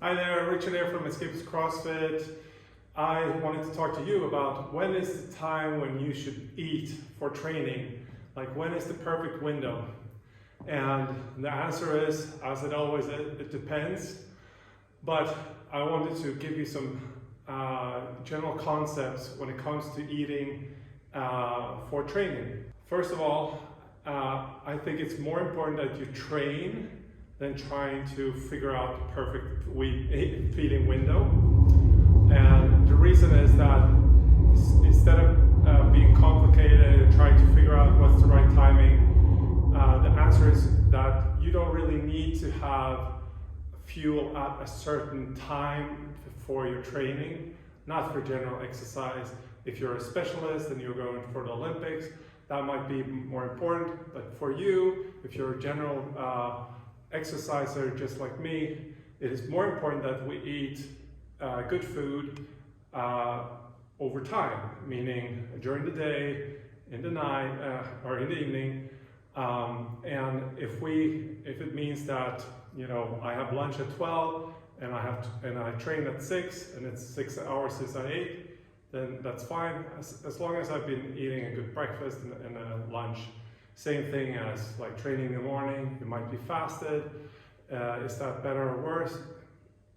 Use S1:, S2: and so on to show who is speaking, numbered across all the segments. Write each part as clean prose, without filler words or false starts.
S1: Hi there, Richard here from Escapist CrossFit. I wanted to talk to you about when is the time when you should eat for training. Like when is the perfect window? And the answer is, as it always is, it depends. But I wanted to give you some general concepts when it comes to eating for training. First of all, I think it's more important that you train than trying to figure out the perfect feeding window. And the reason is that instead of being complicated and trying to figure out what's the right timing, the answer is that you don't really need to have fuel at a certain time for your training, not for general exercise. If you're a specialist and you're going for the Olympics, that might be more important. But for you, if you're a general exerciser just like me, it is more important that we eat good food over time, meaning during the day, in the night, or in the evening. And if it means that, you know, I have lunch at 12 and I train at 6 and it's 6 hours since I ate, then that's fine, as long as I've been eating a good breakfast and a lunch. Same thing as like training in the morning, you might be fasted. Is that better or worse?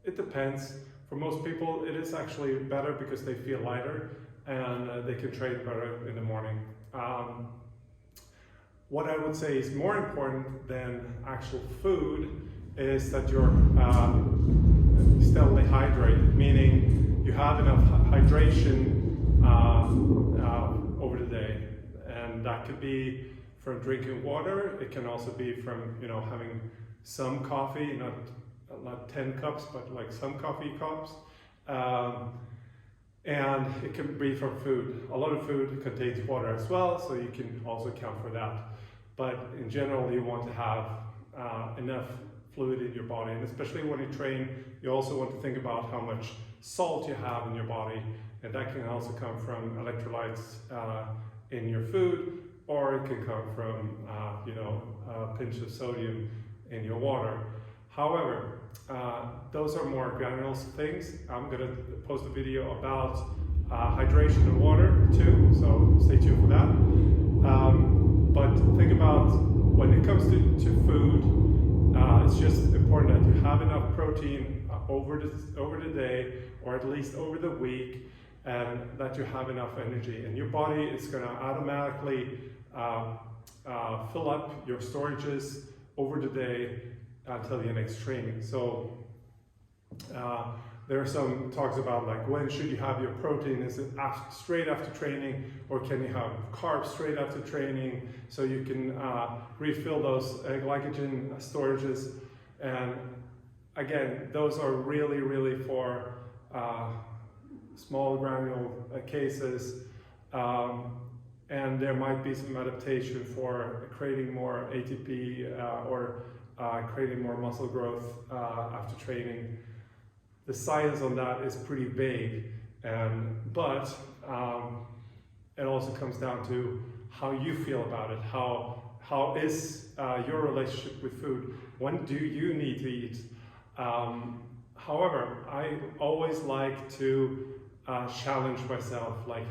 S1: It depends. For most people, it is actually better because they feel lighter and they can train better in the morning. What I would say is more important than actual food is that you're steadily hydrated, meaning you have enough hydration over the day, and that could be from drinking water. It can also be from, you know, having some coffee, not 10 cups, but like some coffee cups. And it can be from food. A lot of food contains water as well, so you can also account for that. But in general, you want to have enough fluid in your body, and especially when you train, you also want to think about how much salt you have in your body, and that can also come from electrolytes in your food, or it can come from a pinch of sodium in your water. However, those are more granular things. I'm going to post a video about hydration and water too, so stay tuned for that. But think about when it comes to food, it's just important that you have enough protein over the day, or at least over the week, and that you have enough energy. And your body is going to automatically fill up your storages over the day until your next training. So there are some talks about like when should you have your protein? Is it straight after training, or can you have carbs straight after training so you can refill those glycogen storages? And again, those are really for small granule cases, and there might be some adaptation for creating more ATP or creating more muscle growth after training. The science on that is pretty vague, but it also comes down to how you feel about it. How is your relationship with food? When do you need to eat? However, I always like to challenge myself, like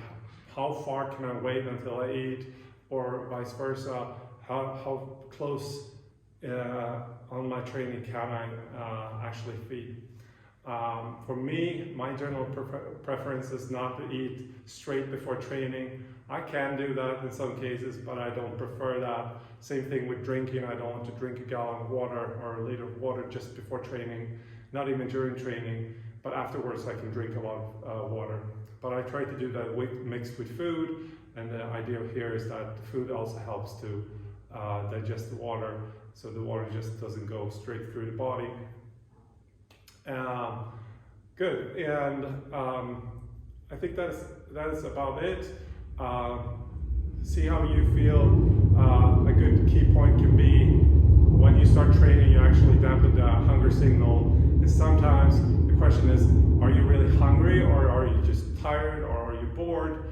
S1: how far can I wait until I eat, or vice versa, how close on my training can I actually feed. For me, my general preference is not to eat straight before training. I can do that in some cases, but I don't prefer that. Same thing with drinking. I don't want to drink a gallon of water or a liter of water just before training, not even during training, but afterwards I can drink a lot of water. But I try to do that mixed with food, and the idea here is that the food also helps to digest the water, so the water just doesn't go straight through the body. Good, and I think that is about it. See how you feel. A good key point can be when you start training, you actually dampen the hunger signal. And sometimes the question is, are you really hungry, or are you just tired, or are you bored?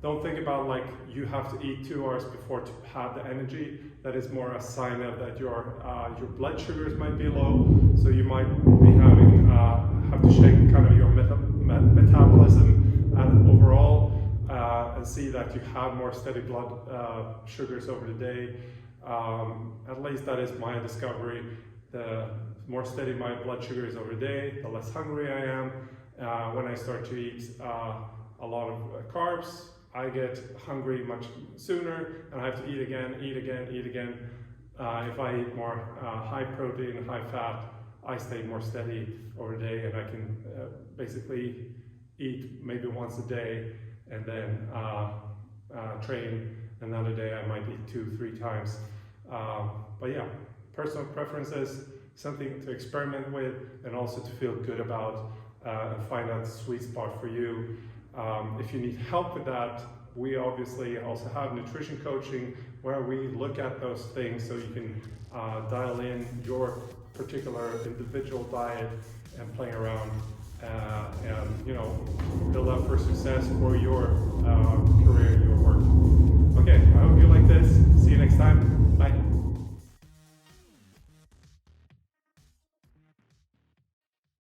S1: Don't think about like you have to eat 2 hours before to have the energy. That is more a sign of that your blood sugars might be low, so you might be having have to shake kind of your metabolism overall, and see that you have more steady blood sugars over the day. At least that is my discovery. The more steady my blood sugar is over the day, the less hungry I am. When I start to eat a lot of carbs, I get hungry much sooner, and I have to eat again. If I eat more high protein, high fat, I stay more steady over the day, and I can basically eat maybe once a day, and then train another day. I might eat 2-3 times. But yeah, personal preferences, something to experiment with, and also to feel good about, and find out the sweet spot for you. If you need help with that, we obviously also have nutrition coaching where we look at those things so you can dial in your particular individual diet and play around and build up for success for your career, your work. Okay, I hope you like this. See you next time. Bye.